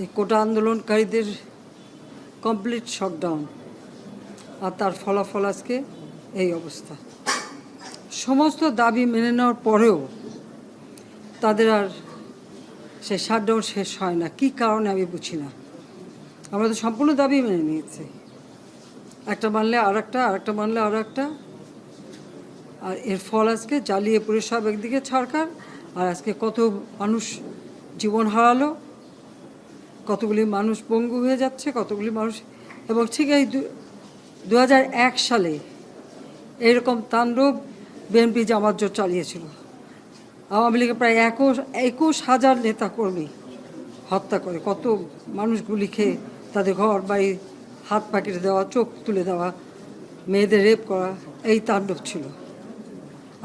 এই কোটা আন্দোলনকারীদের complete shutdown, আর তার ফলাফল আজকে এই অবস্থা। সমস্ত দাবি মেনে নেওয়ার পরেও তাদের আর সে শাটডাউন শেষ হয় না। কী কারণে আমি বুঝি না। আমরা তো সম্পূর্ণ দাবি মেনে নিয়েছি, একটা মানলে আর একটা, আরেকটা মানলে আর একটা, আর এর ফল আজকে জ্বালিয়ে পুড়ে সব একদিকে সরকার, আর আজকে কত মানুষ জীবন হারালো, কতগুলি মানুষ পঙ্গু হয়ে যাচ্ছে, কতগুলি মানুষ। এবং ঠিক এই 2001 সালে এরকম তাণ্ডব বিএনপি জামাত জোট চালিয়েছিল। আওয়ামী লীগের প্রায় 21,000 নেতাকর্মী হত্যা করে, কত মানুষ গুলি খেয়ে তাদের ঘর বাড়ি হাত পা কেটে দেওয়া, চোখ তুলে দেওয়া, মেয়েদের রেপ করা, এই তাণ্ডব ছিল।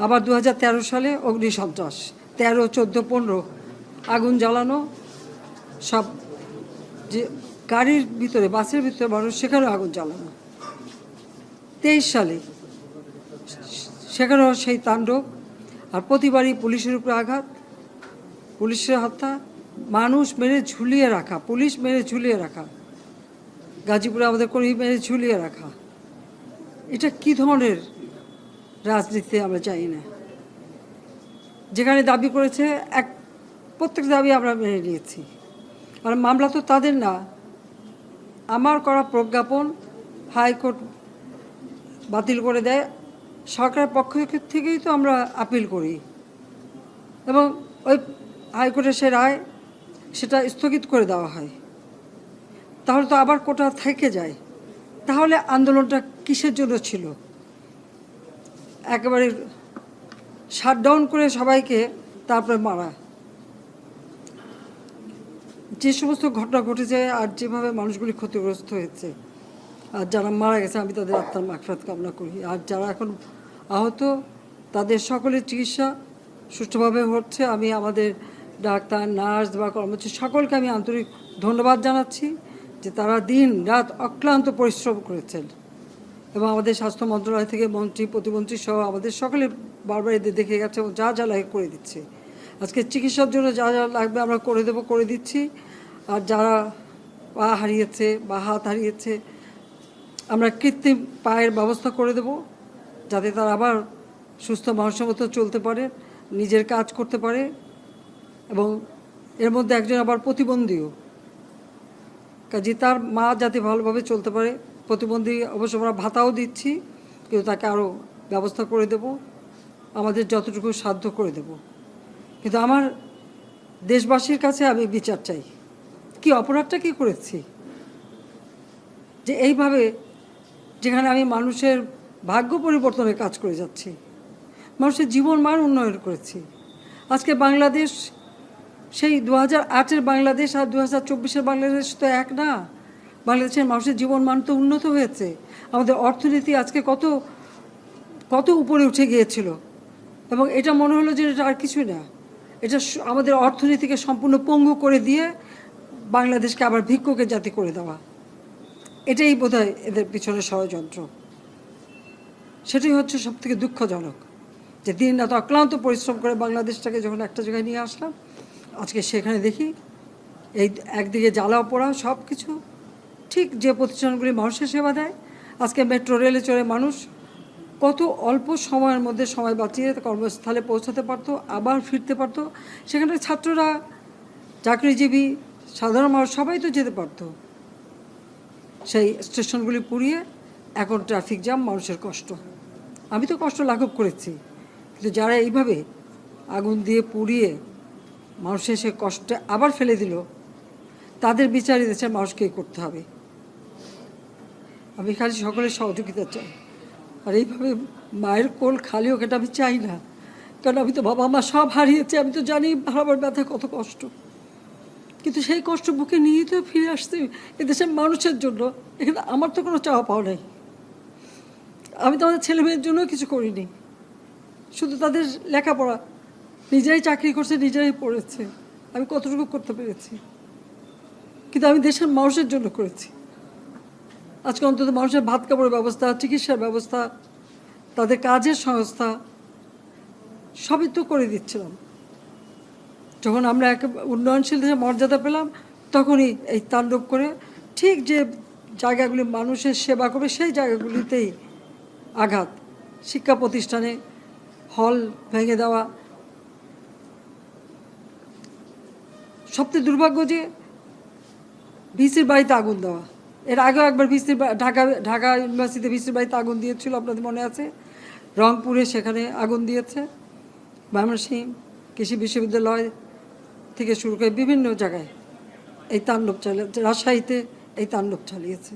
আবার 2013 সালে অগ্নিসন্ত্রাস, 13, 14, 15 আগুন জ্বালানো, সব যে গাড়ির ভিতরে, বাসের ভিতরে মানুষ, সেখানেও আগুন জ্বালানো। 23 সালে সেখানেও সেই তাণ্ডব, আর প্রতিবারই পুলিশের উপরে আঘাত, পুলিশের হত্যা, মানুষ মেরে ঝুলিয়ে রাখা, পুলিশ মেরে ঝুলিয়ে রাখা, গাজীপুরে আমাদের কর্মী মেরে ঝুলিয়ে রাখা। এটা কি ধরনের রাজনীতি আমরা চাই না। যেখানে দাবি করেছে প্রত্যেক দাবি আমরা মেনে নিয়েছি, আর মামলা তো তাদের না, আমার করা প্রজ্ঞাপন হাইকোর্ট বাতিল করে দেয়, সরকারের পক্ষ থেকেই তো আমরা আপিল করি, এবং ওই হাইকোর্টের সে রায় সেটা স্থগিত করে দেওয়া হয়। তাহলে তো আবার কোটা থেকে যায়। তাহলে আন্দোলনটা কিসের জন্য ছিল? একেবারে শাটডাউন করে সবাইকে তারপরে মারা। যে সমস্ত ঘটনা ঘটেছে আর যেভাবে মানুষগুলি ক্ষতিগ্রস্ত হয়েছে, আর যারা মারা গেছে আমি তাদের আত্মার মাগফিরাত কামনা করি, আর যারা এখন আহত তাদের সকলের চিকিৎসা সুষ্ঠুভাবে হচ্ছে। আমি আমাদের ডাক্তার, নার্স বা কর্মচারী সকলকে আমি আন্তরিক ধন্যবাদ জানাচ্ছি যে তারা দিন রাত অক্লান্ত পরিশ্রম করেছেন, এবং আমাদের স্বাস্থ্য মন্ত্রণালয় থেকে মন্ত্রী, প্রতিমন্ত্রী সহ আমাদের সকলে বারবার এদের দেখে গেছে এবং যা যা লাগে করে দিচ্ছে। আজকে চিকিৎসার জন্য যা যা লাগবে আমরা করে দিচ্ছি। আর যারা পা হারিয়েছে বা হাত হারিয়েছে, আমরা কৃত্রিম পায়ের ব্যবস্থা করে দেব, যাতে তারা আবার সুস্থ মানুষের মতো চলতে পারে, নিজের কাজ করতে পারে। এবং এর মধ্যে একজন আবার প্রতিবন্ধীও, কাজে তার মা যাতে ভালোভাবে চলতে পারে। প্রতিবন্ধী অবশ্য আমরা ভাতাও দিচ্ছি, কিন্তু তাকে আরও ব্যবস্থা করে দেব, আমাদের যতটুকু সাধ্য করে দেব। কিন্তু আমার দেশবাসীর কাছে আমি বিচার চাই, কি অপরাধটা কি করেছি যে এইভাবে, যেখানে আমি মানুষের ভাগ্য পরিবর্তনের কাজ করে যাচ্ছি, মানুষের জীবন মান উন্নয়ন করেছি। আজকে বাংলাদেশ সেই 2008-এর বাংলাদেশ আর 2024-এর বাংলাদেশ তো এক না। বাংলাদেশের মানুষের জীবন মান তো উন্নত হয়েছে। আমাদের অর্থনীতি আজকে কত কত উপরে উঠে গিয়েছিল, এবং এটা মনে হলো যে এটা আর কিছুই না। এটা আমাদের অর্থনীতিকে সম্পূর্ণ পঙ্গু করে দিয়ে বাংলাদেশকে আবার ভিক্ষুকের জাতি করে দেওয়া, এটাই বোধহয় এদের পিছনে ষড়যন্ত্র। সেটাই হচ্ছে সবথেকে দুঃখজনক, যে দিন রাত অক্লান্ত পরিশ্রম করে বাংলাদেশটাকে যখন একটা জায়গায় নিয়ে আসলাম, আজকে সেখানে দেখি এই একদিকে জ্বালা পোড়া সব কিছু। ঠিক যে প্রতিষ্ঠানগুলি মানুষের সেবা দেয়, আজকে মেট্রো রেলে চড়ে মানুষ কত অল্প সময়ের মধ্যে সময় বাঁচিয়ে কর্মস্থলে পৌঁছাতে পারতো, আবার ফিরতে পারতো। সেখানে ছাত্ররা, চাকরিজীবী, সাধারণ মানুষ সবাই তো যেতে পারতো। সেই স্টেশনগুলি পুড়িয়ে এখন ট্রাফিক জ্যাম, মানুষের কষ্ট। আমি তো কষ্ট লাঘব করেছি, কিন্তু যারা এইভাবে আগুন দিয়ে পুড়িয়ে মানুষের সে কষ্টে আবার ফেলে দিল, তাদের বিচার দেশের মানুষকেই করতে হবে। আমি খালি সকলের সহযোগিতা চাই। আর এইভাবে মায়ের কোল খালি হোক এটা আমি চাই না, কারণ আমি তো বাবা মা সব হারিয়েছি। আমি তো জানি হারাবার ব্যথা কত কষ্ট, কিন্তু সেই কষ্ট বুকে নিয়েই তো ফিরে আসতে এদেশের মানুষের জন্য। এখানে আমার তো কোনো চাওয়া পাওয়া নাই। আমি তো আমাদের ছেলে মেয়ের জন্য কিছু করিনি, শুধু তাদের লেখাপড়া, নিজেরাই চাকরি করছে, নিজেরাই পড়েছে। আমি কতটুকু করতে পেরেছি, কিন্তু আমি দেশের মানুষের জন্য করেছি। আজকে অন্তত মানুষের ভাত কাপড়ের ব্যবস্থা, চিকিৎসার ব্যবস্থা, তাদের কাজের সংস্থা সবই তো করে দিচ্ছিলাম। যখন আমরা এক উন্নয়নশীল দেশে মর্যাদা পেলাম, তখনই এই তাণ্ডব করে ঠিক যে জায়গাগুলি মানুষের সেবা করবে সেই জায়গাগুলিতেই আঘাত, শিক্ষা প্রতিষ্ঠানে হল ভেঙে দেওয়া। সবচেয়ে দুর্ভাগ্য যে ভিসির বাড়িতে আগুন দেওয়া। এর আগেও একবার ঢাকা ইউনিভার্সিটিতে ভিসির বাড়িতে আগুন দিয়েছিল, আপনাদের মনে আছে। রংপুরে সেখানে আগুন দিয়েছে, ময়মনসিংহ কৃষি বিশ্ববিদ্যালয় থেকে শুরু করে বিভিন্ন জায়গায় এই তাণ্ডব চালিয়েছে। রাজশাহীতে এই তাণ্ডব চালিয়েছে।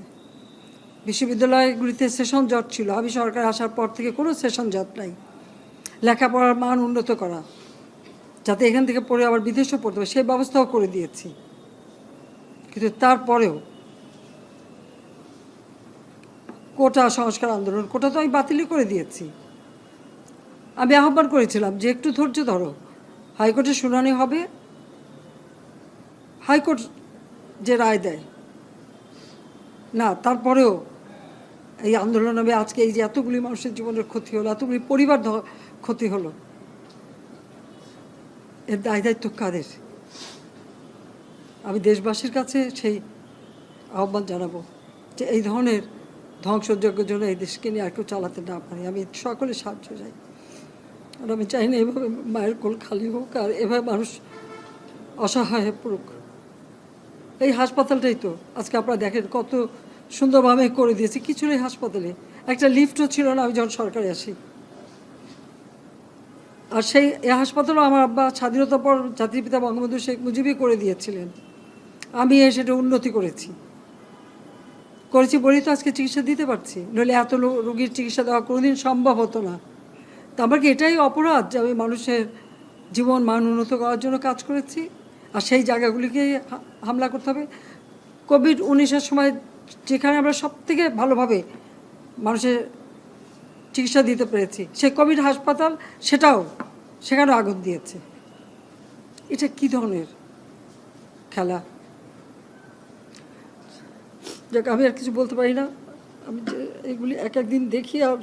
বিশ্ববিদ্যালয়গুলিতে সেশন জট ছিল, আমি সরকার আসার পর থেকে কোনো সেশন জট নাই। লেখাপড়ার মান উন্নত করা, যাতে এখান থেকে পড়ে আবার বিদেশেও পড়তে হবে, সেই ব্যবস্থাও করে দিয়েছি। কিন্তু তারপরেও কোটা সংস্কার আন্দোলন, কোটা তো আমি বাতিলই করে দিয়েছি। আমি আহ্বান করেছিলাম যে একটু ধৈর্য ধরো, হাইকোর্টের শুনানি হবে, হাইকোর্ট যে রায় দেয়। না, তারপরেও এই আন্দোলন হবে। আজকে এই যে এতগুলি মানুষের জীবনের ক্ষতি হলো, এতগুলি পরিবার ক্ষতি হলো, এর দায় দায়িত্ব কাদের? আমি দেশবাসীর কাছে সেই আহ্বান জানাবো যে এই ধরনের ধ্বংসযজ্ঞের জন্য এই দেশকে নিয়ে আর কেউ চালাতে না পারে। আমি সকলে সাহায্য চাই, আর আমি চাই না এভাবে মায়ের কোল খালি হোক আর এভাবে মানুষ অসহায় হয়ে পড়ুক। এই হাসপাতালটাই তো আজকে আপনারা দেখেন কত সুন্দরভাবে করে দিয়েছি। কিছু নেই হাসপাতালে, একটা লিফটও ছিল না আমি যখন সরকারে আসি। আর সেই হাসপাতালও আমার আব্বা স্বাধীনতার পর জাতির পিতা বঙ্গবন্ধু শেখ মুজিবই করে দিয়েছিলেন। আমি সেটা উন্নতি করেছি বলেই তো আজকে চিকিৎসা দিতে পারছি, নইলে এত রোগীর চিকিৎসা দেওয়া কোনোদিন সম্ভব হতো না। তো আমার কি এটাই অপরাধ যে আমি মানুষের জীবন মান উন্নত করার জন্য কাজ করেছি, আর সেই জায়গাগুলিকে হামলা করতে হবে? কোভিড-19-এর সময় যেখানে আমরা সব থেকে ভালোভাবে মানুষের চিকিৎসা দিতে পেরেছি, সেই কোভিড হাসপাতাল সেখানেও আগুন দিয়েছে। এটা কি ধরনের খেলা? যাক, আমি আর কিছু বলতে পারি না। আমি যে এগুলি এক একদিন দেখি আর